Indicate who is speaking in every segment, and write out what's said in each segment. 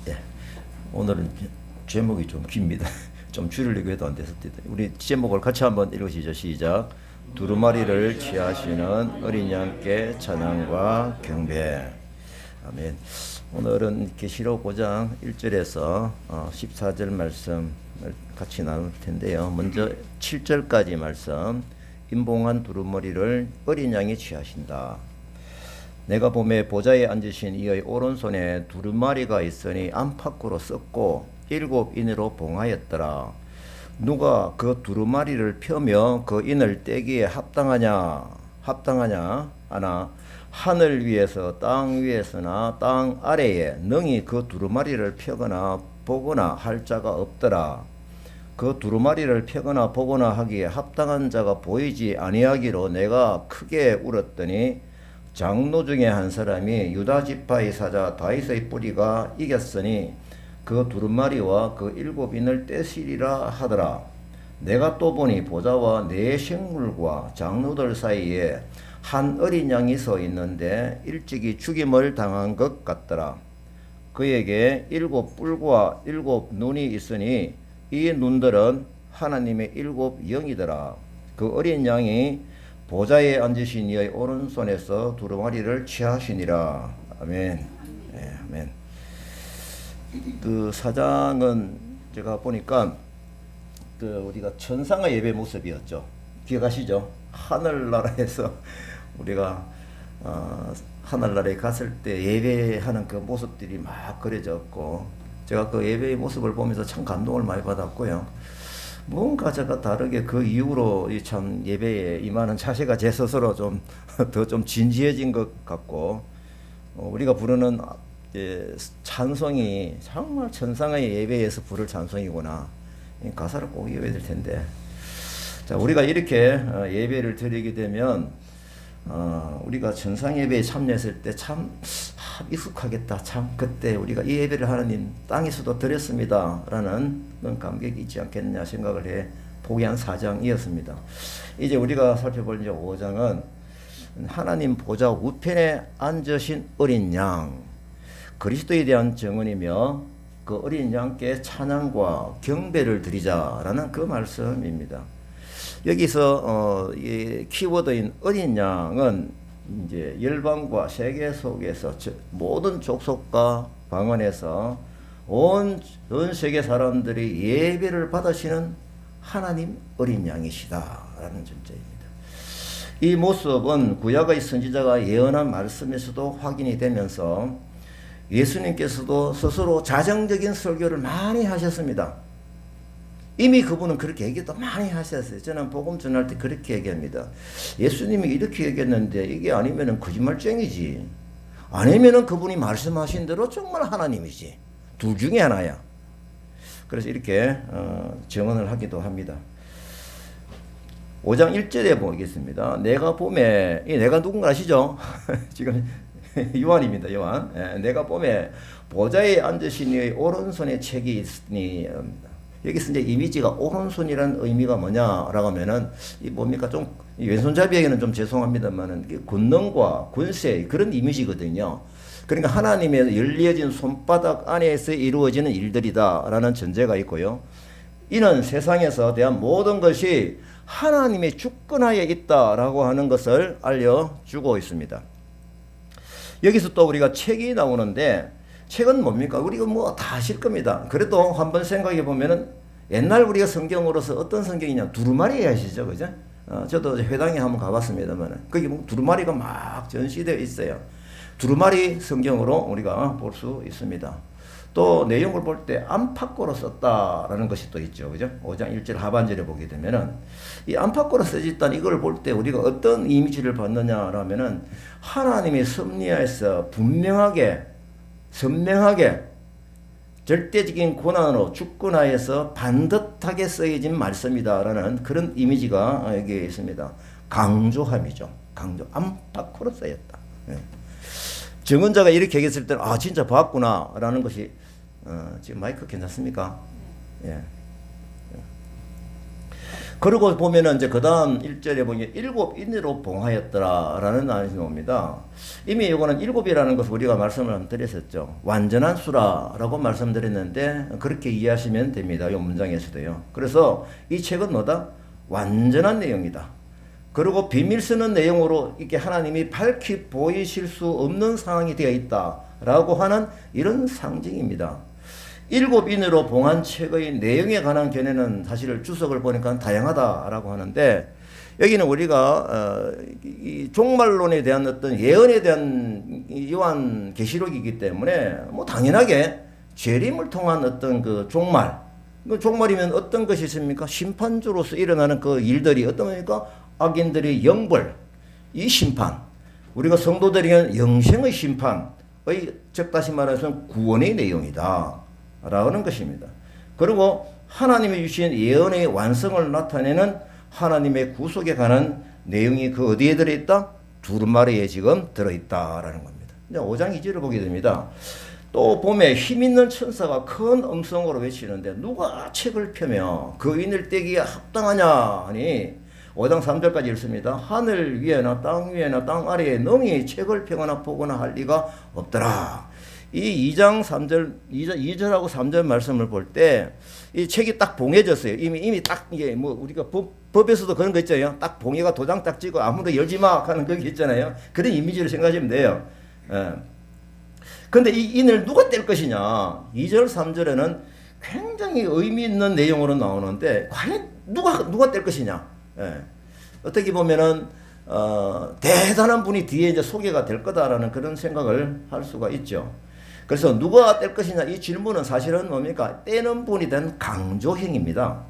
Speaker 1: 예. 오늘은 제목이 좀 깁니다. 좀 줄이려고 해도 안 됐습니다. 우리 제목을 같이 한번 읽으시죠. 시작. 두루마리를 취하시는 어린 양께 찬양과 경배. 아멘. 오늘은 계시록 5장 1절에서 14절 말씀을 같이 나눌 텐데요. 먼저 7절까지 말씀. 임봉한 두루마리를 어린 양이 취하신다. 내가 보매 보좌에 앉으신 이의 오른손에 두루마리가 있으니 안팎으로 썩고 7인으로 봉하였더라. 누가 그 두루마리를 펴며 그 인을 떼기에 합당하냐 하나 하늘 위에서 땅 위에서나 땅 아래에 능히 그 두루마리를 펴거나 보거나 할 자가 없더라. 그 두루마리를 펴거나 보거나 하기에 합당한 자가 보이지 아니하기로 내가 크게 울었더니 장로 중에 한 사람이 유다 지파의 사자 다윗의 뿌리가 이겼으니 그 두루마리와 그 7인을 떼시리라 하더라. 내가 또 보니 보좌와 네 생물과 장로들 사이에 한 어린 양이 서 있는데 일찍이 죽임을 당한 것 같더라. 그에게 7뿔과 7눈이 있으니 이 눈들은 하나님의 7영이더라. 그 어린 양이 보좌에 앉으신 이의 오른손에서 두루마리를 취하시니라. 아멘. 네, 아멘. 그 사장은 제가 보니까 우리가 천상의 예배 모습이었죠. 기억하시죠? 하늘나라에서 우리가 하늘나라에 갔을 때 예배하는 그 모습들이 막 그려졌고, 제가 그 예배의 모습을 보면서 참 감동을 많이 받았고요. 뭔가 제가 다르게 그 이후로 참 예배에 임하는 자세가 제 스스로 좀 더 좀 진지해진 것 같고, 우리가 부르는 찬송이 정말 천상의 예배에서 부를 찬송이구나. 가사를 꼭 외워야 될 텐데. 자, 우리가 이렇게 예배를 드리게 되면 우리가 천상 예배에 참여했을 때 참 익숙하겠다. 참 그때 우리가 이 예배를 하나님 땅에서도 드렸습니다 라는 그런 감격이 있지 않겠느냐 생각을 해 포기한 4장이었습니다. 이제 우리가 살펴볼 이제 5장은 하나님 보좌 우편에 앉으신 어린 양, 그리스도에 대한 증언이며 그 어린 양께 찬양과 경배를 드리자라는 그 말씀입니다. 여기서 이 키워드인 어린 양은 이제 열방과 세계 속에서 모든 족속과 방언에서 전 세계 사람들이 예배를 받으시는 하나님 어린 양이시다라는 존재입니다. 이 모습은 구약의 선지자가 예언한 말씀에서도 확인이 되면서 예수님께서도 스스로 자정적인 설교를 많이 하셨습니다. 이미 그분은 그렇게 얘기도 많이 하셨어요. 저는 복음 전할 때 그렇게 얘기합니다. 예수님이 이렇게 얘기했는데 이게 아니면은 거짓말쟁이지. 아니면은 그분이 말씀하신 대로 정말 하나님이지. 둘 중에 하나야. 그래서 이렇게 증언을 하기도 합니다. 5장 1절에 보겠습니다. 내가 봄에, 이 내가 누군가 아시죠? 지금 요한입니다. 요한. 내가 봄에 보좌에 앉으신 이의 오른손에 책이 있으니, 여기서 이제 이미지가 오른손이라는 의미가 뭐냐라고 하면은 이 뭡니까, 좀 왼손잡이에게는 좀 죄송합니다만은 권능과 권세 그런 이미지거든요. 그러니까 하나님의 열려진 손바닥 안에서 이루어지는 일들이다라는 전제가 있고요. 이는 세상에서 대한 모든 것이 하나님의 주권하에 있다라고 하는 것을 알려주고 있습니다. 여기서 또 우리가 책이 나오는데, 책은 뭡니까? 우리가 뭐 다 아실 겁니다. 그래도 한번 생각해 보면은 옛날 우리가 성경으로서 어떤 성경이냐, 두루마리 아시죠, 그죠? 저도 회당에 한번 가봤습니다만 거기 뭐 두루마리가 막 전시되어 있어요. 두루마리 성경으로 우리가 볼 수 있습니다. 또 내용을 볼 때 안팎으로 썼다라는 것이 또 있죠, 그죠? 5장 1절 하반절에 보게 되면은 이 안팎으로 써졌다는 이걸 볼 때 우리가 어떤 이미지를 받느냐라면은 하나님의 섭리하에서 분명하게 선명하게 절대적인 고난으로 주권하에서 반듯하게 쓰여진 말씀이다라는 그런 이미지가 여기에 있습니다. 강조함이죠. 강조. 안팎으로 쓰였다. 증언자가 이렇게 얘기했을 때는 진짜 봤구나 라는 것이 지금 마이크 괜찮습니까? 예. 그리고 보면은 이제 그 다음 1절에 보면 일곱 인으로 봉하였더라라는 말이 나옵니다. 이미 이거는 일곱이라는 것을 우리가 말씀을 드렸었죠. 완전한 수라라고 말씀드렸는데 그렇게 이해하시면 됩니다. 이 문장에서도요. 그래서 이 책은 뭐다? 완전한 내용이다. 그리고 비밀 쓰는 내용으로 이렇게 하나님이 밝히 보이실 수 없는 상황이 되어 있다라고 하는 이런 상징입니다. 일곱 인으로 봉한 책의 내용에 관한 견해는 사실 주석을 보니까 다양하다라고 하는데 여기는 우리가 이 종말론에 대한 어떤 예언에 대한 요한 계시록이기 때문에 뭐 당연하게 재림을 통한 어떤 그 종말, 그 종말이면 어떤 것이 있습니까? 심판주로서 일어나는 그 일들이 어떤 겁니까? 악인들의 영벌, 이 심판, 우리가 성도들에게는 영생의 심판의 즉 다시 말해서 구원의 내용이다 라는 것입니다. 그리고 하나님이 주신 예언의 완성을 나타내는 하나님의 구속에 관한 내용이 그 어디에 들어있다? 두루마리에 지금 들어있다라는 겁니다. 이제 5장 2절을 보게 됩니다. 또 봄에 힘있는 천사가 큰 음성으로 외치는데 누가 책을 펴며 그 인을 떼기에 합당하냐 하니 5장 3절까지 읽습니다. 하늘 위에나 땅 위에나 땅 아래에 능히 책을 펴거나 보거나 할 리가 없더라. 이 2장 3절, 2절하고 3절 말씀을 볼 때 이 책이 딱 봉해졌어요. 이미 딱 이게 뭐 우리가 법에서도 그런 거 있잖아요. 딱 봉해가 도장 딱 찍고 아무도 열지 마 하는 그게 있잖아요. 그런 이미지를 생각하시면 돼요. 예. 근데 이 인을 누가 뗄 것이냐? 2절, 3절에는 굉장히 의미 있는 내용으로 나오는데 과연 누가 뗄 것이냐? 예. 어떻게 보면은 대단한 분이 뒤에 이제 소개가 될 거다라는 그런 생각을 할 수가 있죠. 그래서 누가 뗄 것이냐 이 질문은 사실은 뭡니까? 떼는 분이 된 강조형입니다.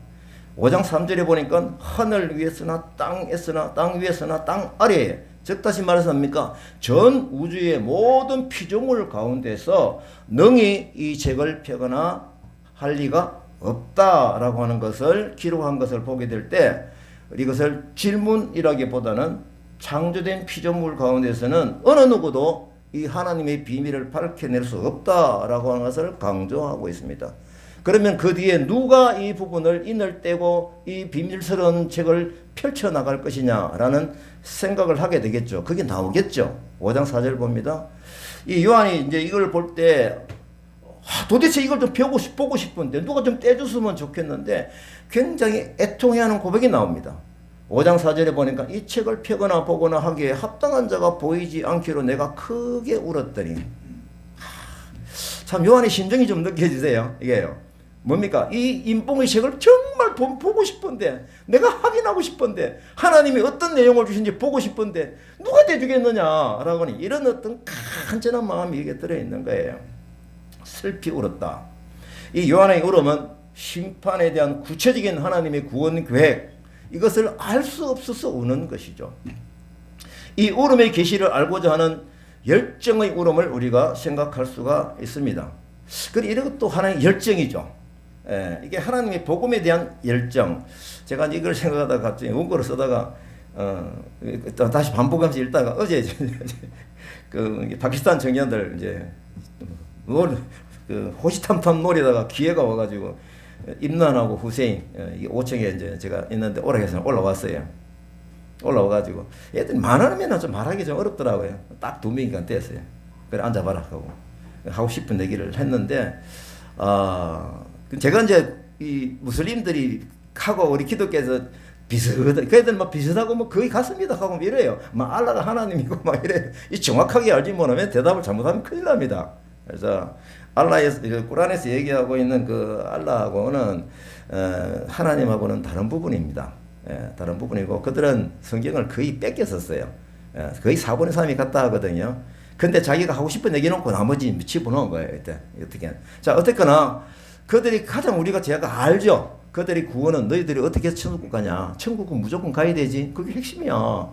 Speaker 1: 5장 3절에 보니까 하늘 위에서나 땅에서나 땅 위에서나 땅 아래에 즉 다시 말해서 뭡니까? 전 우주의 모든 피조물 가운데서 능히 이 책을 펴거나 할 리가 없다라고 하는 것을 기록한 것을 보게 될 때 이것을 질문이라기보다는 창조된 피조물 가운데서는 어느 누구도 이 하나님의 비밀을 밝혀낼 수 없다라고 하는 것을 강조하고 있습니다. 그러면 그 뒤에 누가 이 부분을 인을 떼고 이 비밀스러운 책을 펼쳐나갈 것이냐라는 생각을 하게 되겠죠. 그게 나오겠죠. 5장 4절 봅니다. 이 요한이 이제 이걸 볼 때 도대체 이걸 좀 보고 싶은데 누가 좀 떼줬으면 좋겠는데 굉장히 애통해하는 고백이 나옵니다. 5장 4절에 보니까 이 책을 펴거나 보거나 하기에 합당한 자가 보이지 않기로 내가 크게 울었더니 참 요한의 심정이 좀 느껴지세요. 이게요. 뭡니까? 이 인봉의 책을 정말 보고 싶은데 내가 확인하고 싶은데 하나님이 어떤 내용을 주신지 보고 싶은데 누가 대주겠느냐라고 하니 이런 어떤 간절한 마음이 이게 들어있는 거예요. 슬피 울었다. 이 요한의 울음은 심판에 대한 구체적인 하나님의 구원 계획 이것을 알 수 없어서 우는 것이죠. 이 울음의 계시를 알고자 하는 열정의 울음을 우리가 생각할 수가 있습니다. 그리고 이런 것도 하나의 열정이죠. 이게 하나님의 복음에 대한 열정. 제가 이걸 생각하다가 갑자기 원고를 쓰다가 다시 반복하면서 읽다가 어제 그 파키스탄 청년들 이제 그 호시탐탐 노리다가 기회가 와가지고 임난하고 후세인 이 5층에 이제 제가 있는데 오락해서 올라왔어요. 올라와가지고 애들이 많으면 좀 말하기 좀 어렵더라고요. 딱 2명이니까 됐어요. 그래 앉아봐라 하고 싶은 얘기를 했는데 제가 이제 이 무슬림들이 하고 우리 기독교에서 비슷하다. 그 애들 막 비슷하고 뭐 거의 같습니다 하고 이래요. 막 알라가 하나님이고 막 이래. 이 정확하게 알지 못하면 대답을 잘못하면 큰일 납니다. 그래서 알라에서 꾸란에서 얘기하고 있는 그 알라하고는 하나님하고는 다른 부분입니다. 다른 부분이고 그들은 성경을 거의 뺏겼었어요. 거의 4분의 3이 같다 하거든요. 근데 자기가 하고 싶은 얘기 놓고 나머지 집어넣은 거예요. 이때 어떻게? 자 어쨌거나 그들이 가장 우리가 제가 알죠. 그들이 구원은 너희들이 어떻게 천국 가냐? 천국은 무조건 가야 되지. 그게 핵심이야.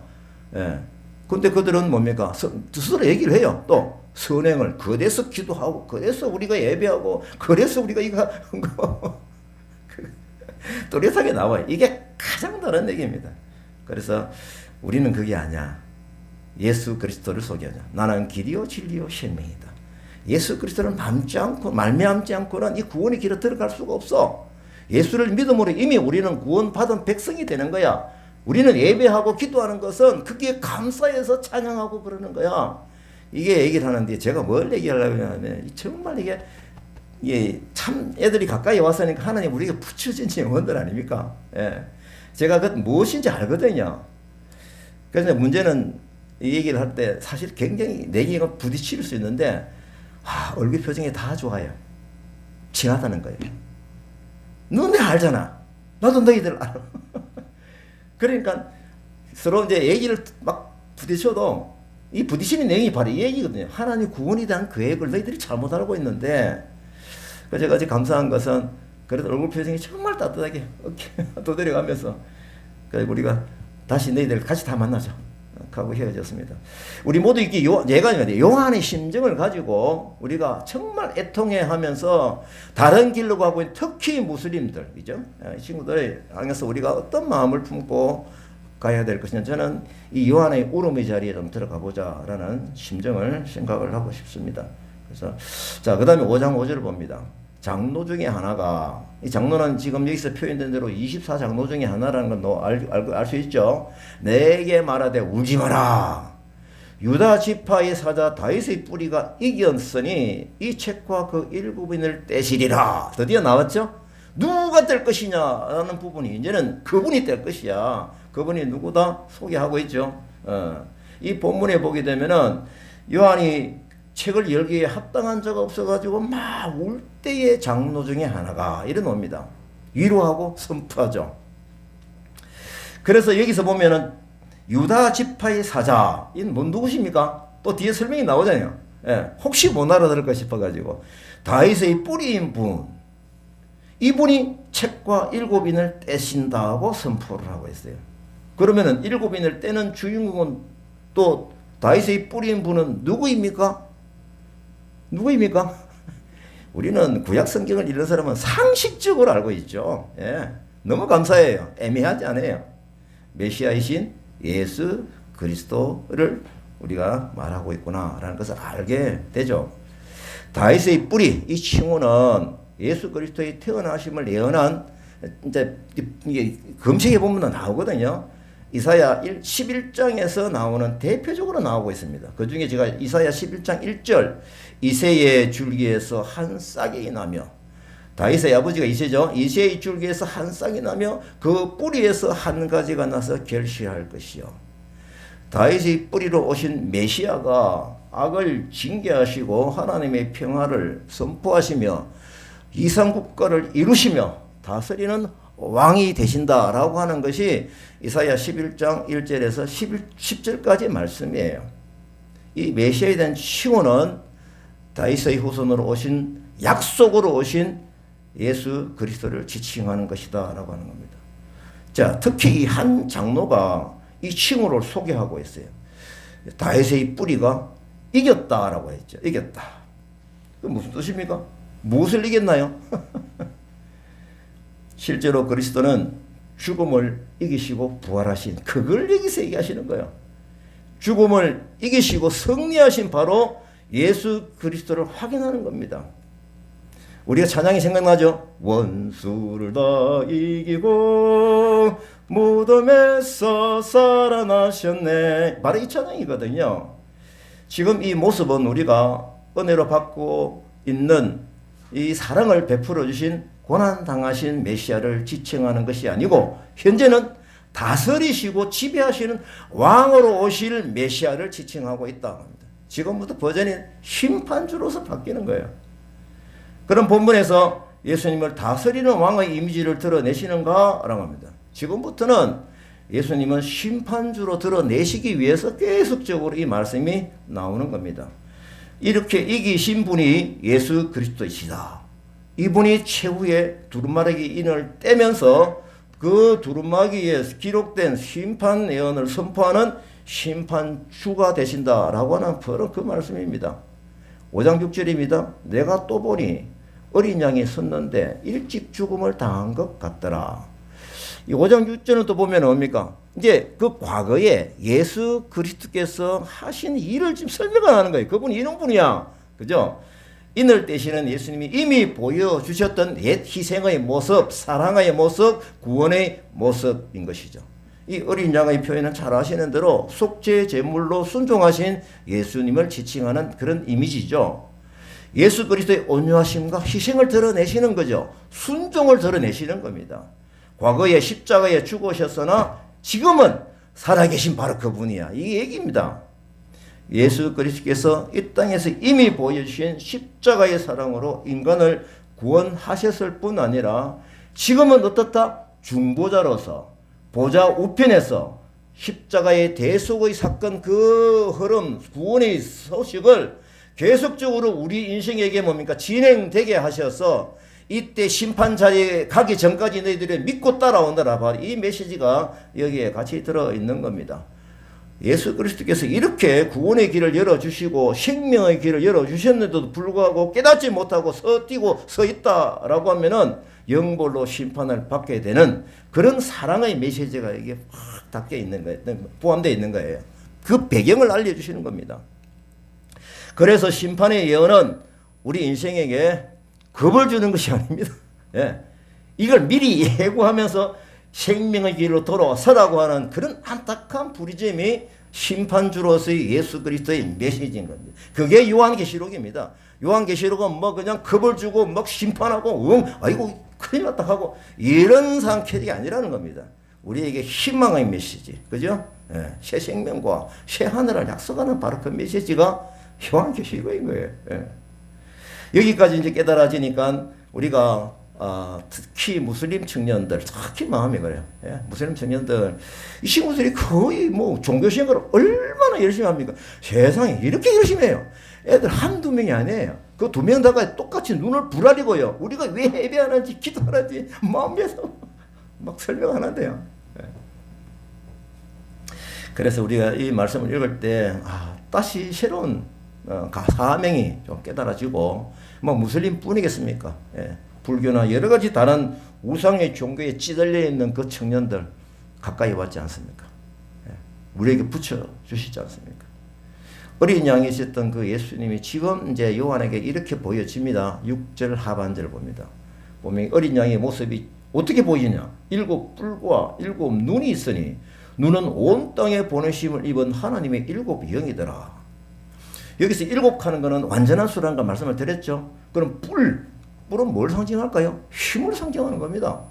Speaker 1: 근데 그들은 뭡니까? 스스로 얘기를 해요. 또 선행을 그래서 기도하고 그래서 우리가 예배하고 그래서 우리가 이거 한 거 또렷하게 나와요. 이게 가장 다른 얘기입니다. 그래서 우리는 그게 아니야. 예수 그리스도를 소개하자. 나는 길이요 진리요 생명이다. 예수 그리스도를 말미암지 않고는 이 구원의 길에 들어갈 수가 없어. 예수를 믿음으로 이미 우리는 구원받은 백성이 되는 거야. 우리는 예배하고 기도하는 것은 그게 감사해서 찬양하고 그러는 거야. 이게 얘기를 하는데 제가 뭘 얘기하려고 하면 정말 이게 참 애들이 가까이 왔으니까 하나님 우리에게 붙여진 영혼들 아닙니까? 예. 제가 그 무엇인지 알거든요. 그래서 문제는 이 얘기를 할 때 사실 굉장히 내기가 부딪힐 수 있는데 얼굴 표정이 다 좋아요. 친하다는 거예요. 너네 알잖아. 나도 너희들 알아. 그러니까 서로 이제 얘기를 막 부딪혀도 이 부딪히는 내용이 바로 이 얘기거든요. 하나님 구원에 대한 계획을 너희들이 잘못 알고 있는데, 그래서 제가 아주 감사한 것은 그래도 얼굴 표정이 정말 따뜻하게 도드려가면서 우리가 다시 너희들 같이 다 만나자 하고 헤어졌습니다. 우리 모두 이렇게 요한의 심정을 가지고 우리가 정말 애통해하면서 다른 길로 가고 있는 특히 무슬림들, 그죠? 이 친구들을 향해서 우리가 어떤 마음을 품고 가야 될 것이냐, 저는 이 요한의 울음의 자리에 좀 들어가 보자라는 심정을 생각을 하고 싶습니다. 그래서 자, 그다음에 5장 5절을 봅니다. 장로 중에 하나가, 이 장로는 지금 여기서 표현된 대로 24장로 중에 하나라는 건 알 수 있죠. 내게 말하되 울지 마라. 유다 지파의 사자 다윗의 뿌리가 이겼으니 이 책과 그 일곱인을 떼시리라. 드디어 나왔죠. 누가 뗄 것이냐라는 부분이 이제는 그분이 뗄 것이야. 그분이 누구다 소개하고 있죠. 이 본문에 보게 되면은 요한이 책을 열기에 합당한 자가 없어가지고 막 울 때의 장로 중에 하나가 일어납니다. 위로하고 선포하죠. 그래서 여기서 보면은 유다 지파의 사자, 이건 뭔 누구십니까? 또 뒤에 설명이 나오잖아요. 예, 혹시 못 알아들을까 싶어가지고 다윗의 뿌리인 분, 이분이 책과 일곱인을 떼신다고 선포를 하고 있어요. 그러면은 일곱인을 떼는 주인공은 또 다윗의 뿌리인 분은 누구입니까? 우리는 구약 성경을 읽는 사람은 상식적으로 알고 있죠. 예, 너무 감사해요. 애매하지 않아요. 메시아이신 예수 그리스도를 우리가 말하고 있구나라는 것을 알게 되죠. 다윗의 뿌리, 이 칭호는 예수 그리스도의 태어나심을 예언한, 이제 이게 검색해 보면 나오거든요. 이사야 11장에서 나오는, 대표적으로 나오고 있습니다. 그 중에 제가 이사야 11장 1절, 이새의 줄기에서 한 싹이 나며, 다윗의 아버지가 이새죠. 이새의 줄기에서 한 싹이 나며 그 뿌리에서 한 가지가 나서 결실할 것이요. 다윗의 뿌리로 오신 메시아가 악을 징계하시고 하나님의 평화를 선포하시며 이상국가를 이루시며 다스리는 왕이 되신다라고 하는 것이 이사야 11장 1절에서 10절까지 말씀이에요. 이 메시아에 대한 칭호는 다윗의 후손으로 오신, 약속으로 오신 예수 그리스도를 지칭하는 것이다 라고 하는 겁니다. 자, 특히 이 한 장로가 이 칭호를 소개하고 있어요. 다윗의 뿌리가 이겼다라고 했죠. 이겼다. 그 무슨 뜻입니까? 무엇을 이겼나요? 실제로 그리스도는 죽음을 이기시고 부활하신, 그걸 여기서 얘기하시는 거예요. 죽음을 이기시고 승리하신 바로 예수 그리스도를 확인하는 겁니다. 우리가 찬양이 생각나죠? 원수를 다 이기고 무덤에서 살아나셨네. 바로 이 찬양이거든요. 지금 이 모습은 우리가 은혜로 받고 있는 이 사랑을 베풀어 주신 고난당하신 메시아를 지칭하는 것이 아니고, 현재는 다스리시고 지배하시는 왕으로 오실 메시아를 지칭하고 있다 합니다. 지금부터 버전이 심판주로서 바뀌는 거예요. 그런 본문에서 예수님을 다스리는 왕의 이미지를 드러내시는가? 라고 합니다. 지금부터는 예수님은 심판주로 드러내시기 위해서 계속적으로 이 말씀이 나오는 겁니다. 이렇게 이기신 분이 예수 그리스도이시다. 이분이 최후의 두루마기 인을 떼면서 그 두루마기에 기록된 심판 예언을 선포하는 심판주가 되신다라고 하는 바로 그 말씀입니다. 5장 6절입니다. 내가 또 보니 어린 양이 섰는데 일찍 죽음을 당한 것 같더라. 이 5장 6절은 또 보면 뭡니까? 이제 그 과거에 예수 그리스도께서 하신 일을 지금 설명을 하는 거예요. 그분이 이런 분이야. 그죠? 인을 떼시는 예수님이 이미 보여주셨던 옛 희생의 모습, 사랑의 모습, 구원의 모습인 것이죠. 이 어린 양의 표현은 잘 아시는 대로 속죄 제물로 순종하신 예수님을 지칭하는 그런 이미지죠. 예수 그리스도의 온유하심과 희생을 드러내시는 거죠. 순종을 드러내시는 겁니다. 과거에 십자가에 죽으셨으나 지금은 살아계신 바로 그분이야. 이 얘기입니다. 예수 그리스도께서 이 땅에서 이미 보여주신 십자가의 사랑으로 인간을 구원하셨을 뿐 아니라 지금은 어떻다? 중보자로서 보좌 우편에서 십자가의 대속의 사건 그 흐름 구원의 소식을 계속적으로 우리 인생에게 뭡니까? 진행되게 하셔서 이때 심판자리에 가기 전까지 너희들이 믿고 따라오느라 바로 이 메시지가 여기에 같이 들어있는 겁니다. 예수 그리스도께서 이렇게 구원의 길을 열어주시고 생명의 길을 열어주셨는데도 불구하고 깨닫지 못하고 뛰고 서 있다라고 하면은 영벌로 심판을 받게 되는 그런 사랑의 메시지가 이게 확 담겨 있는 거예요. 포함되어 있는 거예요. 그 배경을 알려주시는 겁니다. 그래서 심판의 예언은 우리 인생에게 겁을 주는 것이 아닙니다. 예. 이걸 미리 예고하면서 생명의 길로 돌아서라고 하는 그런 안타까운 부르짖음이 심판주로서의 예수 그리스도의 메시지인 겁니다. 그게 요한계시록입니다. 요한계시록은 뭐 그냥 겁을 주고 막 심판하고 아이고 큰일 났다 하고 이런 상태가 아니라는 겁니다. 우리에게 희망의 메시지, 그죠? 예. 새 생명과 새 하늘을 약속하는 바로 그 메시지가 요한계시록인 거예요. 예. 여기까지 이제 깨달아지니까 우리가 특히 무슬림 청년들 특히 마음이 그래요. 예? 무슬림 청년들 이 친구들이 거의 뭐 종교생활을 얼마나 열심히 합니까? 세상에 이렇게 열심히 해요. 애들 한두 명이 아니에요. 그 두 명 다가 똑같이 눈을 부라리고요. 우리가 왜 예배하는지 기도하는지 마음에서 막 설명하는데요. 예. 그래서 우리가 이 말씀을 읽을 때 다시 새로운 사명이 좀 깨달아지고 뭐 무슬림 뿐이겠습니까? 예. 불교나 여러 가지 다른 우상의 종교에 찌들려 있는 그 청년들 가까이 왔지 않습니까? 예. 우리에게 붙여주시지 않습니까? 어린 양이 있었던 그 예수님이 지금 이제 요한에게 이렇게 보여집니다. 6절 하반절을 봅니다. 보면 어린 양의 모습이 어떻게 보이냐? 7 뿔과 7 눈이 있으니 눈은 온 땅에 보내심을 입은 하나님의 7 영이더라. 여기서 7 하는 것은 완전한 수라는 걸 말씀을 드렸죠. 그럼 뿔은 뭘 상징할까요? 힘을 상징하는 겁니다.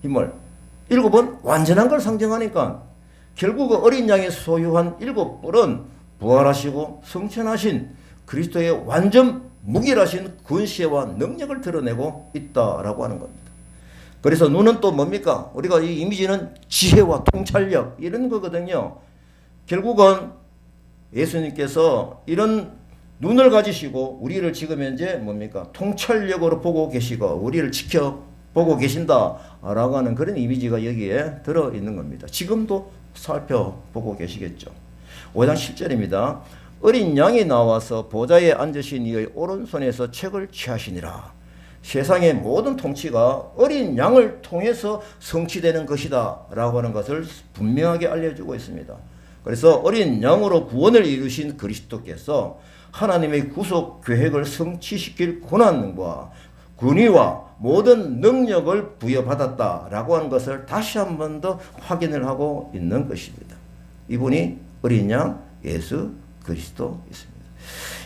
Speaker 1: 힘을. 7은 완전한 걸 상징하니까 결국 어린 양이 소유한 7뿔은 부활하시고 성천하신 그리스도의 완전 무결하신 권세와 능력을 드러내고 있다라고 하는 겁니다. 그래서 눈은 또 뭡니까? 우리가 이 이미지는 지혜와 통찰력 이런 거거든요. 결국은 예수님께서 이런 눈을 가지시고 우리를 지금 현재 뭡니까? 통찰력으로 보고 계시고 우리를 지켜보고 계신다라고 하는 그런 이미지가 여기에 들어있는 겁니다. 지금도 살펴보고 계시겠죠. 5장 10절입니다. 어린 양이 나와서 보좌에 앉으신 이의 오른손에서 책을 취하시니라. 세상의 모든 통치가 어린 양을 통해서 성취되는 것이다 라고 하는 것을 분명하게 알려주고 있습니다. 그래서 어린 양으로 구원을 이루신 그리스도께서 하나님의 구속 계획을 성취시킬 권한과 권위와 모든 능력을 부여받았다라고 하는 것을 다시 한 번 더 확인을 하고 있는 것입니다. 이분이 어린 양 예수 그리스도 있습니다.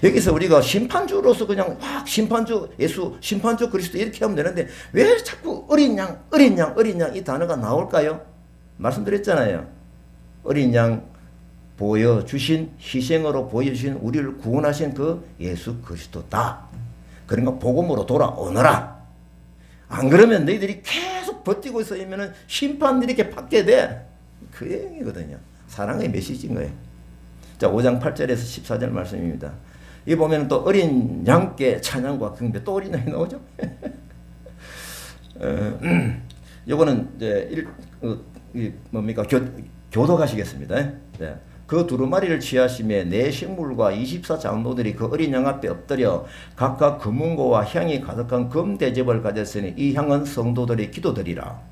Speaker 1: 여기서 우리가 심판주로서 그냥 막 심판주 예수, 심판주 그리스도 이렇게 하면 되는데 왜 자꾸 어린 양 이 단어가 나올까요? 말씀드렸잖아요. 어린 양 보여주신 희생으로 보여주신 우리를 구원하신 그 예수 그리스도다. 그러니까 복음으로 돌아오너라. 안 그러면 너희들이 계속 버티고 있으면 심판 이렇게 받게 돼. 그 얘기거든요. 사랑의 메시지인 거예요. 자, 5장 8절에서 14절 말씀입니다. 이 보면 또 어린 양께 찬양과 경배, 또 어린 양이 나오죠. 요거는 이제 뭡니까? 교도가시겠습니다. 네. 그 두루마리를 취하심에 네 식물과 24장로들이 그 어린 양 앞에 엎드려 각각 금은고와 향이 가득한 금대접을 가졌으니 이 향은 성도들의 기도들이라.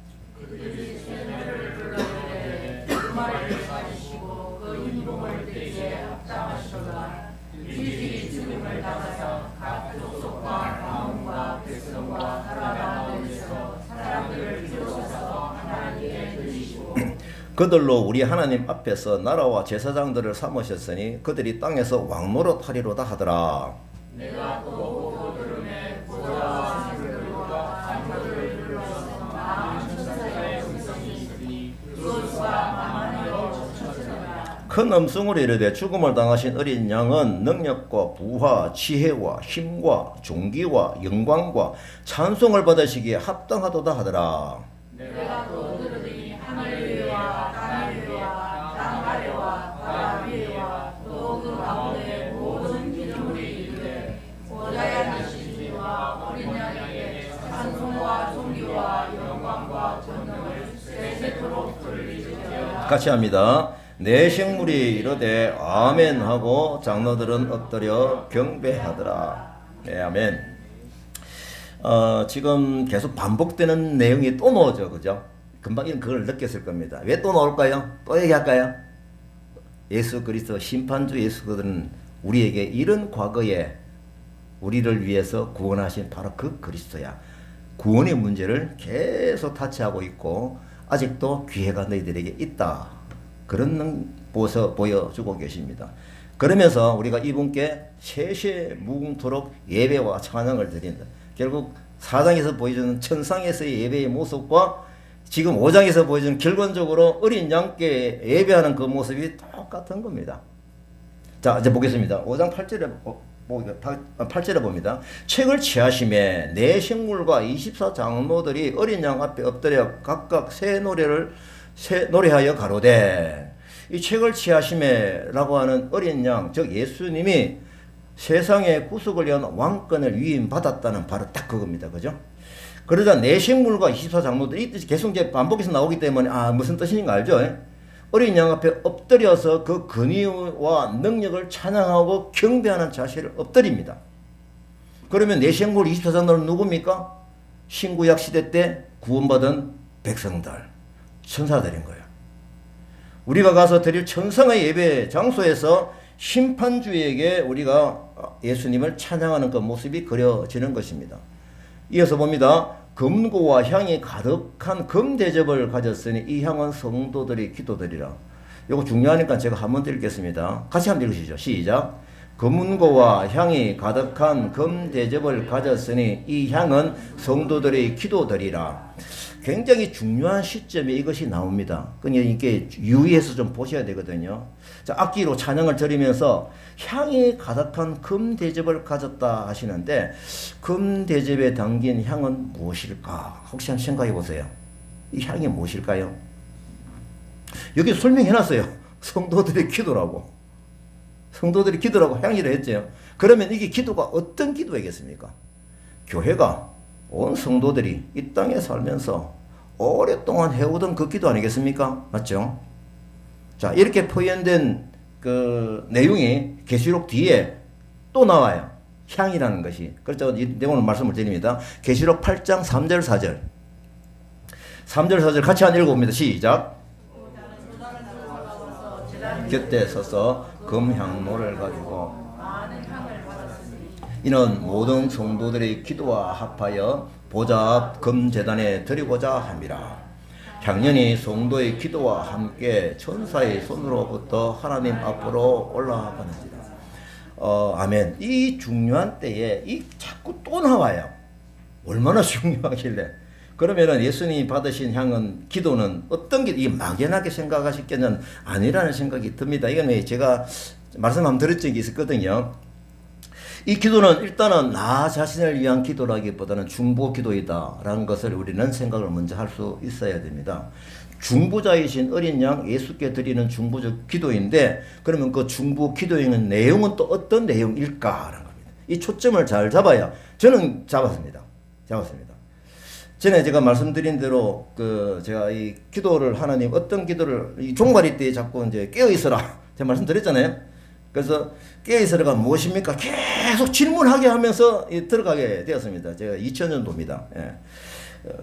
Speaker 1: 그들로 우리 하나님 앞에서 나라와 제사장들을 삼으셨으니 그들이 땅에서 왕노릇 하리로다 하더라.
Speaker 2: 내가 또 보고 들음에 보좌와 하늘들과 장로들을 둘러서 많은 천사의 음성이 있으니 그 수가 만만하여 천천하라.
Speaker 1: 큰 음성으로 이르되 죽음을 당하신 어린 양은 능력과 부와 지혜와 힘과 존귀와 영광과 찬송을 받으시기에 합당하도다 하더라.
Speaker 2: 내가 또 들으니 하늘 위와 땅 위와 땅 아래와 바다 위와 또 그 가운데 모든 피조물이 이르되 보좌에 앉으신 이와 어린 양에게 찬송과 존귀와 영광과 권능을 세세토록 돌리시리라.
Speaker 1: 같이 합니다. 내 생물이 이르되 아멘 하고 장로들은 엎드려 경배하더라. 네, 아멘. 지금 계속 반복되는 내용이 또 나오죠, 그죠? 금방 그걸 느꼈을 겁니다. 왜 또 나올까요? 또 얘기할까요? 예수 그리스도 심판주 예수 그들은 우리에게 이런 과거에 우리를 위해서 구원하신 바로 그 그리스도야. 구원의 문제를 계속 타치하고 있고 아직도 기회가 너희들에게 있다. 그런 모습 보여주고 계십니다. 그러면서 우리가 이분께 세세 무궁토록 예배와 찬양을 드린다. 결국 4장에서 보여주는 천상에서의 예배의 모습과 지금 5장에서 보여주는 결론적으로 어린 양께 예배하는 그 모습이 똑같은 겁니다. 자, 이제 보겠습니다. 5장 8절에 봅니다. 책을 취하심에 네 생물과 24장로들이 어린 양 앞에 엎드려 각각 새 노래하여 가로되. 이 책을 취하심에라고 하는 어린 양, 즉 예수님이 세상의 구속을 위한 왕권을 위임받았다는 바로 딱 그겁니다. 그죠? 그러자 네 생물과 24장로들이 이 뜻이 계속 이제 반복해서 나오기 때문에 무슨 뜻인가 알죠? 어린 양 앞에 엎드려서 그 근위와 능력을 찬양하고 경배하는 자세를 엎드립니다. 그러면 네 생물 24장로는 누굽니까? 신구약 시대 때 구원받은 백성들, 천사들인 거예요. 우리가 가서 드릴 천상의 예배 장소에서 심판주에게 우리가 예수님을 찬양하는 그 모습이 그려지는 것입니다. 이어서 봅니다. 금고와 향이 가득한 금대접을 가졌으니 이 향은 성도들의 기도드리라. 이거 중요하니까 제가 한번 읽겠습니다. 같이 한번 읽으시죠. 시작. 금은고와 향이 가득한 금대접을 가졌으니 이 향은 성도들의 기도드리라. 굉장히 중요한 시점에 이것이 나옵니다. 그러니까 이게 유의해서 좀 보셔야 되거든요. 자, 악기로 찬양을 드리면서 향이 가득한 금대접을 가졌다 하시는데 금대접에 담긴 향은 무엇일까? 혹시 한번 생각해 보세요. 이 향이 무엇일까요? 여기 설명해 놨어요. 성도들의 기도라고. 성도들의 기도라고 향이라 했죠. 그러면 이게 기도가 어떤 기도이겠습니까? 교회가 온 성도들이 이 땅에 살면서 오랫동안 해오던 그 기도 아니겠습니까? 맞죠? 자, 이렇게 표현된 그 내용이 계시록 뒤에 또 나와요. 향이라는 것이. 그래서 이 내용을 말씀을 드립니다. 계시록 8장 3절 4절. 3절 4절 같이 한 읽어봅니다. 시작. 곁에 서서 금향로를 가지고 이는 모든 성도들의 기도와 합하여 보좌 앞 금제단에 드리고자 함이라. 향년이 성도의 기도와 함께 천사의 손으로부터 하나님 앞으로 올라가는지라. 아멘. 이 중요한 때에 이 자꾸 또 나와요. 얼마나 중요하길래. 그러면은 예수님이 받으신 향은, 기도는 어떤 게, 이 막연하게 생각하실 게는 아니라는 생각이 듭니다. 이건 제가 말씀 한번 드린 적이 있었거든요. 이 기도는 일단은 나 자신을 위한 기도라기보다는 중보 기도이다라는 것을 우리는 생각을 먼저 할 수 있어야 됩니다. 중보자이신 어린 양 예수께 드리는 중보적 기도인데, 그러면 그 중보 기도의 내용은 또 어떤 내용일까라는 겁니다. 이 초점을 잘 잡아야, 저는 잡았습니다. 전에 제가 말씀드린 대로 제가 이 기도를 하나님 어떤 기도를 이 종말이 때에 자꾸 이제 깨어 있어라 제가 말씀드렸잖아요. 그래서 깨어 있어라가 무엇입니까? 계속 질문하게 하면서 들어가게 되었습니다. 제가 2000년도입니다. 예.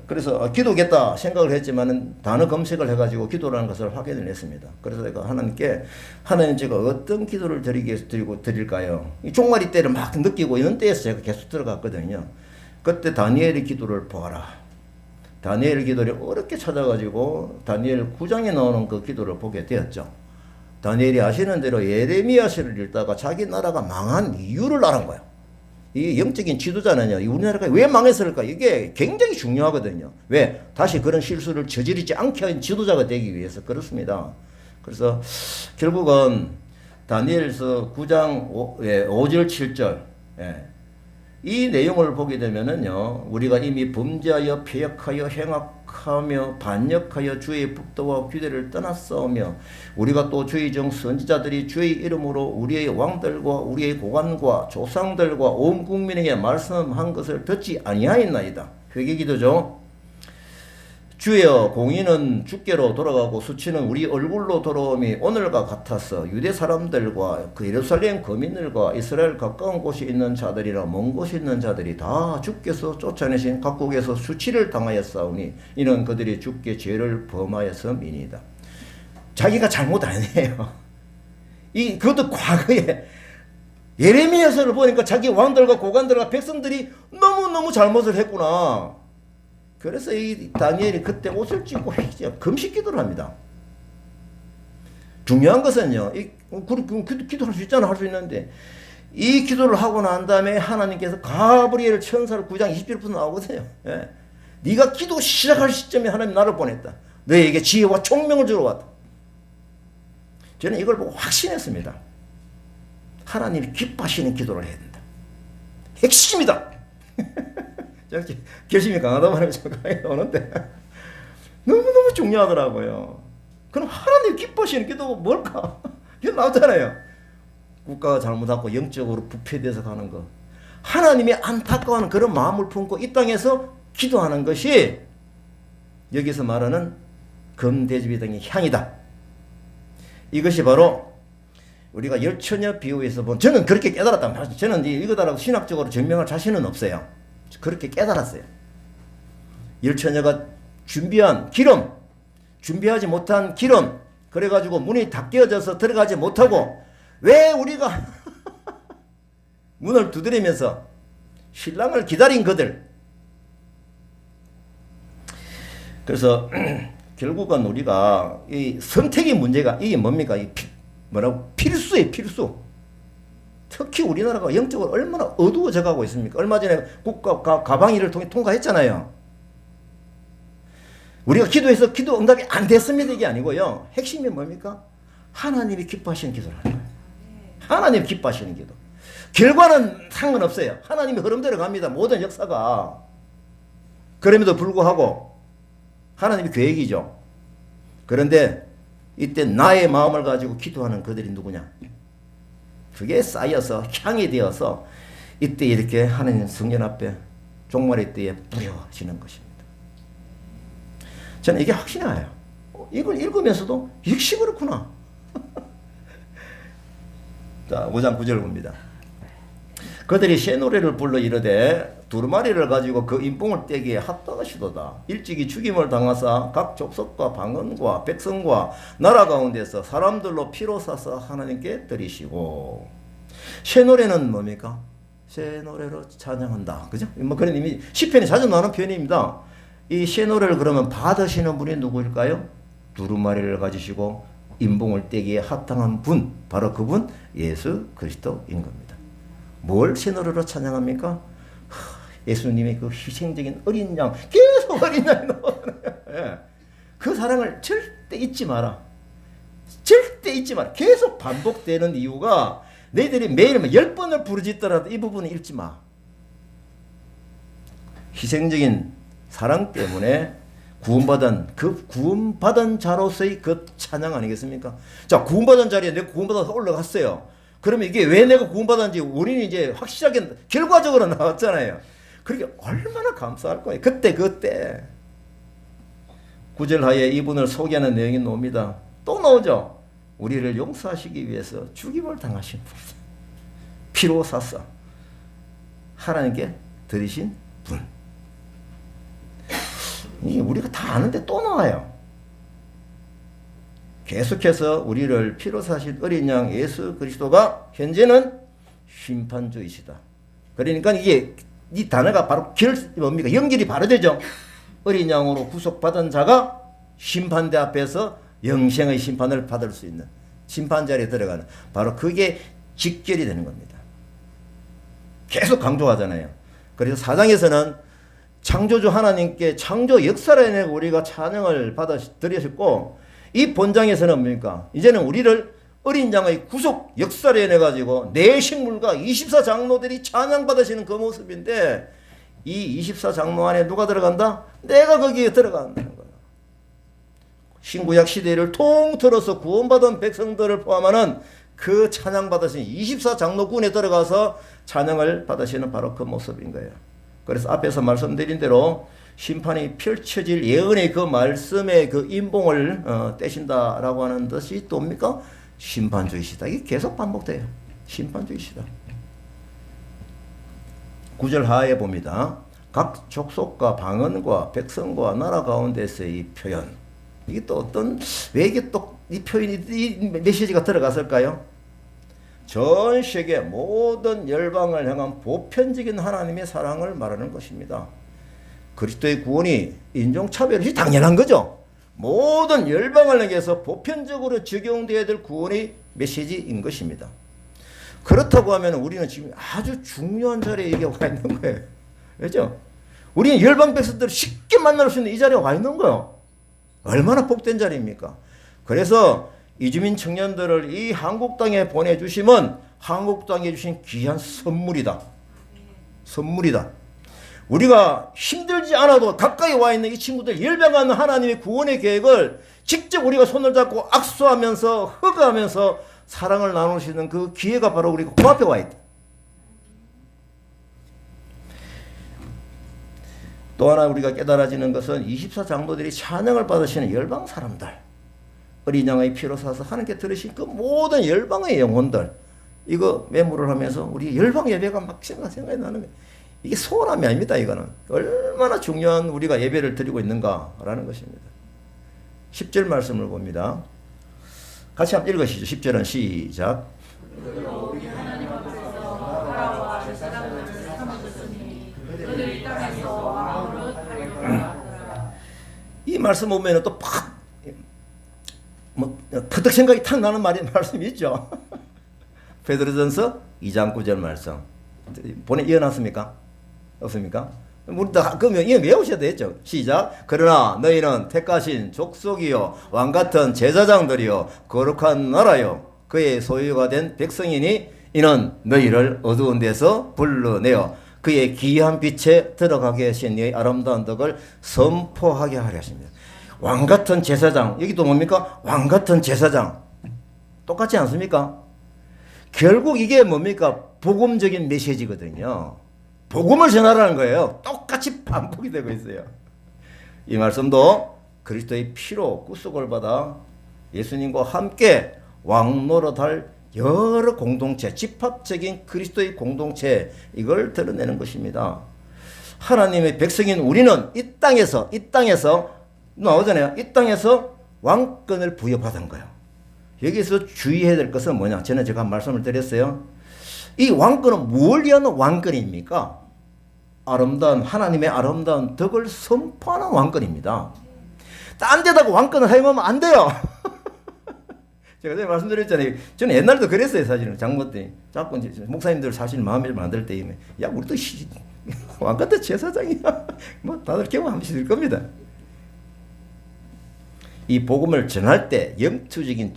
Speaker 1: 그래서 기도겠다 생각을 했지만은 단어 검색을 해가지고 기도라는 것을 확인을 했습니다. 그래서 제가 하나님께, 하나님 제가 어떤 기도를 드릴까요? 이 종말이 때를 막 느끼고 이런 때에서 제가 계속 들어갔거든요. 그때 다니엘의 기도를 보아라. 다니엘 기도를 어렵게 찾아가지고 다니엘 9장에 나오는 그 기도를 보게 되었죠. 다니엘이 아시는 대로 예레미야서를 읽다가 자기 나라가 망한 이유를 알은 거예요. 이 영적인 지도자는요, 우리나라가 왜 망했을까? 이게 굉장히 중요하거든요. 왜? 다시 그런 실수를 저지르지 않게 한 지도자가 되기 위해서 그렇습니다. 그래서 결국은 다니엘서 9장 5절 7절 이 내용을 보게 되면은요, 우리가 이미 범죄하여 패역하여 행악하며 반역하여 주의 법도와 규례를 떠났사오며 우리가 또 주의 종 선지자들이 주의 이름으로 우리의 왕들과 우리의 고관과 조상들과 온 국민에게 말씀한 것을 듣지 아니하였나이다. 회개기도죠. 주여, 공의는 주께로 돌아가고 수치는 우리 얼굴로 돌아옴이 오늘과 같아서 유대 사람들과 그 예루살렘 거민들과 이스라엘 가까운 곳에 있는 자들이나 먼 곳에 있는 자들이 다 주께서 쫓아내신 각국에서 수치를 당하였사오니 이는 그들이 주께 죄를 범하였음이니이다. 자기가 잘못 아니에요. 그것도 과거에 예레미야서를 보니까 자기 왕들과 고관들과 백성들이 너무너무 잘못을 했구나. 그래서 이 다니엘이 그때 옷을 찢고 금식 기도를 합니다. 중요한 것은요, 기도할 수 있잖아, 할 수 있는데, 이 기도를 하고 난 다음에 하나님께서 가브리엘 천사를 9장 20절부터 나오거든요. 예. 네가 기도 시작할 시점에 하나님 나를 보냈다. 너에게 지혜와 총명을 주러 왔다. 저는 이걸 보고 확신했습니다. 하나님이 기뻐하시는 기도를 해야 된다. 핵심이다. 결심이 강하다 말하면 강하게 오는데 너무너무 중요하더라고요. 그럼 하나님 기뻐하시는 기도가 뭘까? 이게 나오잖아요. 국가가 잘못하고 영적으로 부패돼서 가는 거. 하나님이 안타까워하는 그런 마음을 품고 이 땅에서 기도하는 것이 여기서 말하는 금대접이 등의 향이다. 이것이 바로 우리가 열처녀 비유에서 본, 저는 그렇게 깨달았다. 저는 이거다라고 신학적으로 증명할 자신은 없어요. 그렇게 깨달았어요. 열처녀가 준비한 기름, 준비하지 못한 기름, 그래가지고 문이 닫혀져서 들어가지 못하고 왜 우리가 문을 두드리면서 신랑을 기다린 그들. 그래서 결국은 우리가 이 선택의 문제가 이게 뭡니까? 필수예요, 필수. 특히 우리나라가 영적으로 얼마나 어두워져 가고 있습니까? 얼마 전에 국가 가방위를 통과했잖아요. 우리가 기도해서 기도 응답이 안 됐습니다. 이게 아니고요. 핵심이 뭡니까? 하나님이 기뻐하시는 기도를 하는 거예요. 하나님이 기뻐하시는 기도. 결과는 상관없어요. 하나님이 흐름대로 갑니다. 모든 역사가. 그럼에도 불구하고 하나님이 계획이죠. 그런데 이때 나의 마음을 가지고 기도하는 그들이 누구냐? 그게 쌓여서 향이 되어서 이때 이렇게 하나님 성전 앞에 종말의 때에 뿌려지는 것입니다. 저는 이게 확신이 와요. 이걸 읽으면서도 역시 그렇구나. 자, 5장 9절 봅니다. 그들이 새 노래를 불러 이르되 두루마리를 가지고 그 인봉을 떼기에 합당하시도다. 일찍이 죽임을 당하사 각 족속과 방언과 백성과 나라 가운데서 사람들로 피로 사서 하나님께 드리시고. 새 노래는 뭡니까? 새 노래로 찬양한다. 그죠? 뭐 그런 이미 시편이 자주 나오는 표현입니다. 이 새 노래를 그러면 받으시는 분이 누구일까요? 두루마리를 가지시고 인봉을 떼기에 합당한 분, 바로 그분 예수 그리스도인 겁니다. 뭘 새 노래로 찬양합니까? 예수님의 그 희생적인 어린 양, 계속 어린 양이 나오잖아요. 그 사랑을 절대 잊지 마라. 절대 잊지 마라. 계속 반복되는 이유가 너희들이 매일 10번을 부르짖더라도 이 부분을 잊지 마. 희생적인 사랑 때문에 구원받은 자로서의 그 찬양 아니겠습니까? 자, 구원받은 자리에 내가 구원받아서 올라갔어요. 그러면 이게 왜 내가 구원받았는지 원인이 이제 확실하게 결과적으로 나왔잖아요. 그게 얼마나 감사할 거예요. 그때 9절 하에 이분을 소개하는 내용이 나옵니다. 또 나오죠. 우리를 용서하시기 위해서 죽임을 당하신 분, 피로 사사 하나님께 드리신 분. 이 우리가 다 아는데 또 나와요. 계속해서 우리를 피로 사신 어린 양 예수 그리스도가 현재는 심판주이시다. 그러니까 이게 이 단어가 바로 뭡니까? 연결이 바로 되죠. 어린 양으로 구속받은 자가 심판대 앞에서 영생의 심판을 받을 수 있는 심판 자리에 들어가는 바로 그게 직결이 되는 겁니다. 계속 강조하잖아요. 그래서 사장에서는 창조주 하나님께 창조 역사를 해내고 우리가 찬양을 받아 드렸고, 이 본장에서는 뭡니까? 이제는 우리를 어린 양의 구속 역사를 해내가지고 내 식물과 24장로들이 찬양받으시는 그 모습인데, 이 24장로 안에 누가 들어간다? 내가 거기에 들어간다는 거예요. 신구약 시대를 통틀어서 구원받은 백성들을 포함하는 그 찬양받으신 24장로군에 들어가서 찬양을 받으시는 바로 그 모습인 거예요. 그래서 앞에서 말씀드린 대로 심판이 펼쳐질 예언의 그 말씀의 그 인봉을 떼신다라고 하는 것이 또 뭡니까? 심판주의시다. 이게 계속 반복돼요. 심판주의시다. 9절 하에 봅니다. 각 족속과 방언과 백성과 나라 가운데서의 이 표현. 이게 또 어떤, 왜 이게 또 이 표현이, 이 메시지가 들어갔을까요? 전 세계 모든 열방을 향한 보편적인 하나님의 사랑을 말하는 것입니다. 그리스도의 구원이 인종차별이 당연한 거죠. 모든 열방을 향해서 보편적으로 적용되어야 될 구원의 메시지인 것입니다. 그렇다고 하면 우리는 지금 아주 중요한 자리에 이게 와 있는 거예요. 그렇죠? 우리는 열방 백성들을 쉽게 만날 수 있는 이 자리에 와 있는 거예요. 얼마나 복된 자리입니까? 그래서 이주민 청년들을 이 한국 땅에 보내주심은 한국 땅에 주신 귀한 선물이다. 선물이다. 우리가 힘들지 않아도 가까이 와 있는 이 친구들 열병하는 하나님의 구원의 계획을 직접 우리가 손을 잡고 악수하면서 허가하면서 사랑을 나눌 수 있는 그 기회가 바로 우리 코앞에 와 있다. 또 하나 우리가 깨달아지는 것은 24장로들이 찬양을 받으시는 열방 사람들, 어린 양의 피로 사서 하나님께 들으신 그 모든 열방의 영혼들, 이거 매물을 하면서 우리 열방 예배가 막 생각이 나는 거예요. 이게 소원함이 아닙니다. 이거는 얼마나 중요한 우리가 예배를 드리고 있는가라는 것입니다. 10절 말씀을 봅니다. 같이 한번 읽으시죠. 10절은 시작.
Speaker 2: 우리 하나님 앞에서 나라와 제사장들을 삼으셨으니 그들이 땅에서 왕으로 하리라.
Speaker 1: 이 말씀 보면 또 퍼뜩 생각이 탁 나는 말씀이 있죠. 베드로전서 2장 9절 말씀. 본에 이어놨습니까? 없습니까? 우리 다 그러면 이어 외우셔야 되겠죠. 시작. 그러나 너희는 택하신 족속이요 왕같은 제사장들이요 거룩한 나라요 그의 소유가 된 백성이니 이는 너희를 어두운 데서 불러내어 그의 귀한 빛에 들어가게 하신 너희 아름다운 덕을 선포하게 하려 하십니다. 왕같은 제사장, 여기도 뭡니까? 왕같은 제사장. 똑같지 않습니까? 결국 이게 뭡니까? 복음적인 메시지거든요. 복음을 전하라는 거예요. 똑같이 반복이 되고 있어요. 이 말씀도 그리스도의 피로 구속을 받아 예수님과 함께 왕노릇할 여러 공동체, 집합적인 그리스도의 공동체, 이걸 드러내는 것입니다. 하나님의 백성인 우리는 이 땅에서 나오잖아요. 이 땅에서 왕권을 부여받은 거예요. 여기서 주의해야 될 것은 뭐냐? 제가 말씀을 드렸어요. 이 왕권은 뭘 위한 왕권입니까? 하나님의 아름다운 덕을 선포하는 왕권입니다. 딴 데다가 왕권을 사용하면 안 돼요. 제가 전에 말씀드렸잖아요. 저는 옛날에도 그랬어요. 사실은 장모 때 자꾸 목사님들 사실 마음에 만들 때 야 우리도 왕같은 제사장이야. 뭐 다들 경험하실 겁니다. 이 복음을 전할 때 영적인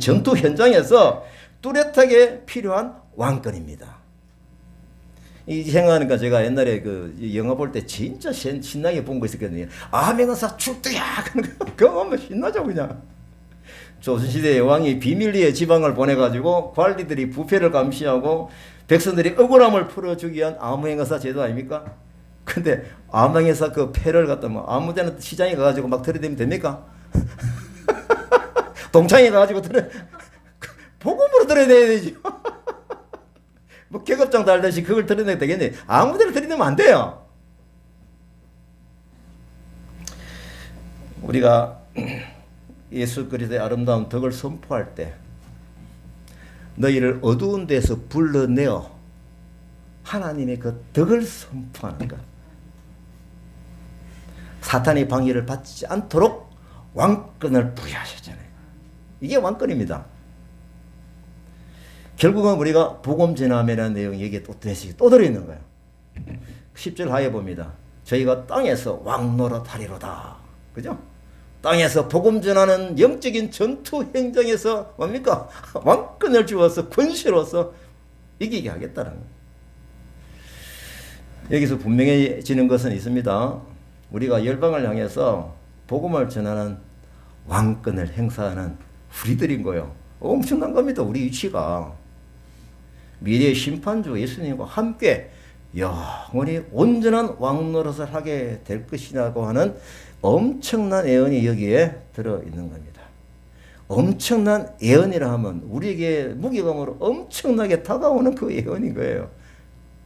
Speaker 1: 전투 현장에서 뚜렷하게 필요한 왕권입니다. 이 생각하니까 제가 옛날에 그 영화 볼 때 진짜 신나게 본 거 있었거든요. 아멘하사 출두야! 그거 보면 신나죠 그냥. 조선시대의 왕이 비밀리에 지방을 보내가지고 관리들이 부패를 감시하고 백성들이 억울함을 풀어주기 위한 암행어사 제도 아닙니까? 근데 암행어사 그 패를 갖다 뭐 아무 데나 시장에 가가지고 막 들이대면 됩니까? 동창에 가가지고 복음으로 들여내야 되죠. 뭐 계급장 달듯이 그걸 들여내야 되겠네. 아무 데나 들이대면 안 돼요. 우리가 예수 그리스도의 아름다운 덕을 선포할 때 너희를 어두운 데서 불러내어 하나님의 그 덕을 선포하는 것. 사탄의 방해를 받지 않도록 왕권을 부여하셨잖아요. 이게 왕권입니다. 결국은 우리가 복음 전함이라는 내용이 여기에 또 들어있는 거예요. 10절 하에 봅니다. 저희가 땅에서 왕노릇 하리로다. 그죠? 땅에서 복음 전하는 영적인 전투 행정에서 뭡니까? 왕권을 주어서 권세로서 이기게 하겠다는 거예요. 여기서 분명해지는 것은 있습니다. 우리가 열방을 향해서 복음을 전하는 왕권을 행사하는 우리들인 거예요. 엄청난 겁니다. 우리 위치가. 미래의 심판주 예수님과 함께 영원히 온전한 왕노릇을 하게 될 것이라고 하는 엄청난 예언이 여기에 들어있는 겁니다. 엄청난 예언이라 하면 우리에게 무게감으로 엄청나게 다가오는 그 예언인 거예요.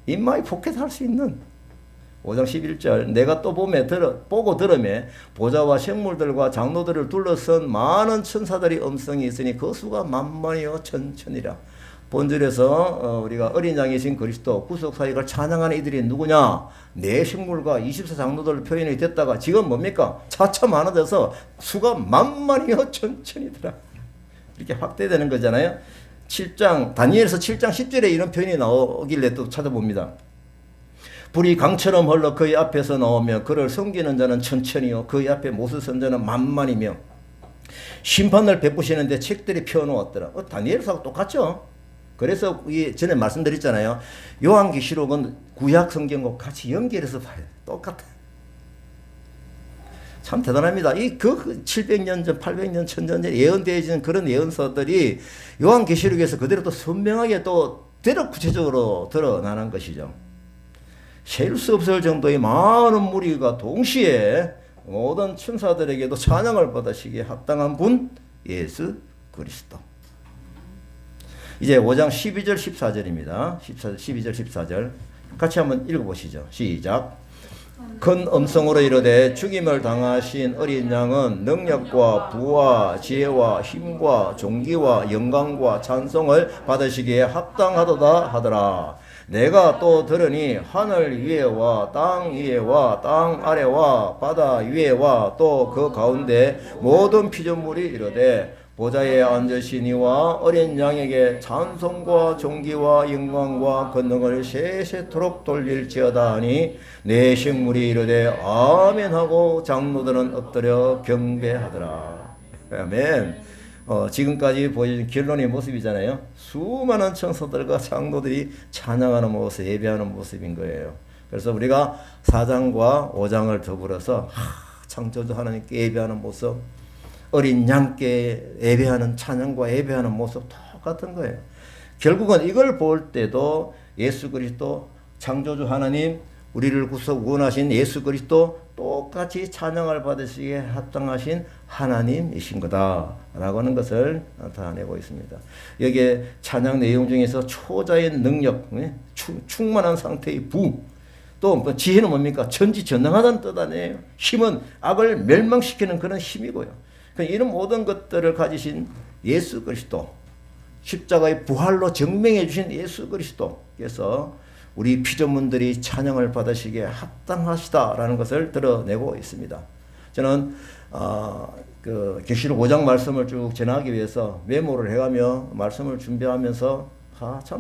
Speaker 1: 인마이 포켓할 수 있는 5장 11절 내가 또 보고 들으매 보좌와 생물들과 장로들을 둘러선 많은 천사들이 음성이 있으니 그 수가 만만이요 천천이라. 본절에서 우리가 어린 양이신 그리스도 구속사역을 찬양하는 이들이 누구냐? 네 생물과 24장로들 표현이 됐다가 지금 뭡니까? 차차 많아져서 수가 만만이요 천천이더라. 이렇게 확대되는 거잖아요. 7장 다니엘서 7장 10절에 이런 표현이 나오길래 또 찾아봅니다. 불이 강처럼 흘러 그의 앞에서 나오며 그를 섬기는 자는 천천히요 그의 앞에 못을 선 자는 만만이며 심판을 베푸시는데 책들이 펴놓았더라. 다니엘서하고 똑같죠? 그래서 전에 말씀드렸잖아요. 요한계시록은 구약 성경과 같이 연결해서 봐요. 똑같아. 참 대단합니다. 그 700년 전, 800년, 1000년 전 예언되어지는 그런 예언서들이 요한계시록에서 그대로 또 선명하게 또 대략 구체적으로 드러나는 것이죠. 셀 수 없을 정도의 많은 무리가 동시에 모든 천사들에게도 찬양을 받으시기에 합당한 분 예수 그리스도. 이제 5장 12절 14절입니다. 12절 14절 같이 한번 읽어보시죠. 시작. 큰 음성으로 이르되 죽임을 당하신 어린 양은 능력과 부와 지혜와 힘과 존귀와 영광과 찬송을 받으시기에 합당하도다 하더라. 내가 또 들으니 하늘 위에와 땅 위에와 땅 아래와 바다 위에와 또 그 가운데 모든 피조물이 이르되 보좌에 앉으신 이와 어린 양에게 찬송과 존귀와 영광과 권능을 세세토록 돌릴지어다 하니 네 생물이 이르되 아멘 하고 장로들은 엎드려 경배하더라. 아멘. 지금까지 보여준 결론의 모습이잖아요. 수많은 천사들과 장로들이 찬양하는 모습, 예배하는 모습인 거예요. 그래서 우리가 4장과 5장을 더불어서 창조주 하나님께 예배하는 모습, 어린 양께 예배하는 찬양과 예배하는 모습 똑같은 거예요. 결국은 이걸 볼 때도 예수 그리스도 창조주 하나님, 우리를 구속 원하신 예수 그리스도 똑같이 찬양을 받으시기에 합당하신 하나님이신 거다라고 하는 것을 나타내고 있습니다. 여기에 찬양 내용 중에서 초자의 능력, 충만한 상태의 부, 또 지혜는 뭡니까? 전지전능하다는 뜻 아니에요. 힘은 악을 멸망시키는 그런 힘이고요. 이런 모든 것들을 가지신 예수 그리스도, 십자가의 부활로 증명해 주신 예수 그리스도께서 우리 피조물들이 찬양을 받으시기에 합당하시다라는 것을 드러내고 있습니다. 저는 계시록 5장 말씀을 쭉 전하기 위해서 메모를 해가며 말씀을 준비하면서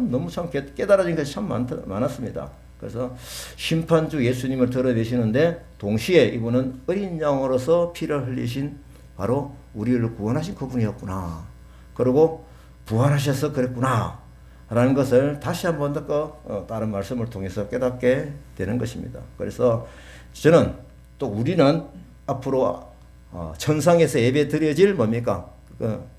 Speaker 1: 너무 깨달아진 것이 참 많았습니다. 그래서 심판주 예수님을 드러내시는데 동시에 이분은 어린 양으로서 피를 흘리신 바로 우리를 구원하신 그분이었구나. 그리고 부활하셔서 그랬구나. 라는 것을 다시 한 번 더 다른 말씀을 통해서 깨닫게 되는 것입니다. 그래서 저는 또 우리는 앞으로 천상에서 예배 드려질 뭡니까?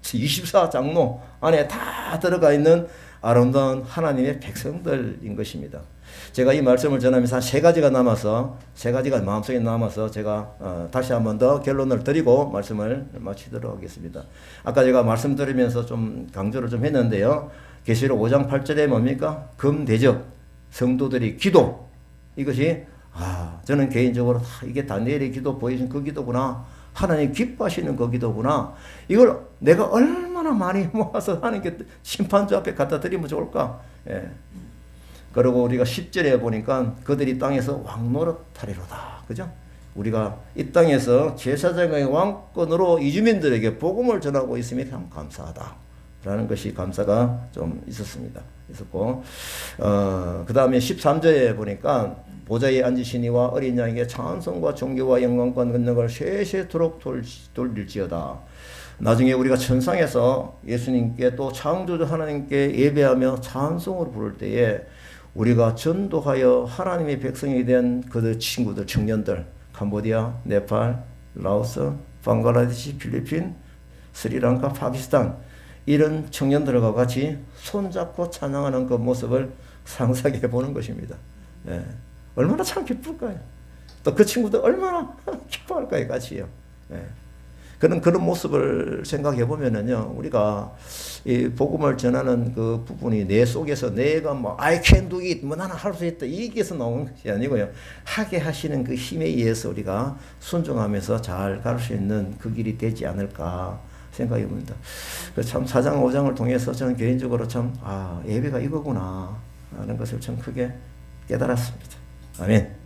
Speaker 1: 24장로 안에 다 들어가 있는 아름다운 하나님의 백성들인 것입니다. 제가 이 말씀을 전하면서 한 세 가지가 마음속에 남아서 제가 다시 한 번 더 결론을 드리고 말씀을 마치도록 하겠습니다. 아까 제가 말씀드리면서 좀 강조를 좀 했는데요. 계시록 5장 8절에 뭡니까? 금대접, 성도들이 기도. 이것이 저는 개인적으로 이게 다니엘의 기도 보여준 그 기도구나. 하나님 기뻐하시는 그 기도구나. 이걸 내가 얼마나 많이 모아서 하나님께 심판주 앞에 갖다 드리면 좋을까? 예. 그리고 우리가 10절에 보니까 그들이 땅에서 왕노릇하리로다. 그죠? 우리가 이 땅에서 제사장의 왕권으로 이주민들에게 복음을 전하고 있음이 참 감사하다. 라는 것이 감사가 좀 있었고, 그 다음에 13절에 보니까 보좌에 앉으시니와 어린 양에게 찬송과 존귀와 영광과 능력을 세세토록 돌릴지어다. 나중에 우리가 천상에서 예수님께 또 창조주 하나님께 예배하며 찬송을 부를 때에 우리가 전도하여 하나님의 백성이 된 그 친구들, 청년들, 캄보디아, 네팔, 라오스, 방글라데시, 필리핀, 스리랑카, 파키스탄 이런 청년들과 같이 손잡고 찬양하는 그 모습을 상상해 보는 것입니다. 예. 얼마나 참 기쁠까요? 또 그 친구들 얼마나 기뻐할까요? 같이요. 예. 그런 모습을 생각해 보면은요, 우리가 이 복음을 전하는 그 부분이 내 속에서 내가 뭐 I can do it, 뭐 나는 할 수 있다 이게서 나오는 것이 아니고요, 하게 하시는 그 힘에 의해서 우리가 순종하면서 잘 갈 수 있는 그 길이 되지 않을까 생각해 봅니다. 참 4장 5장을 통해서 저는 개인적으로 참 예배가 이거구나 하는 것을 참 크게 깨달았습니다. 아멘.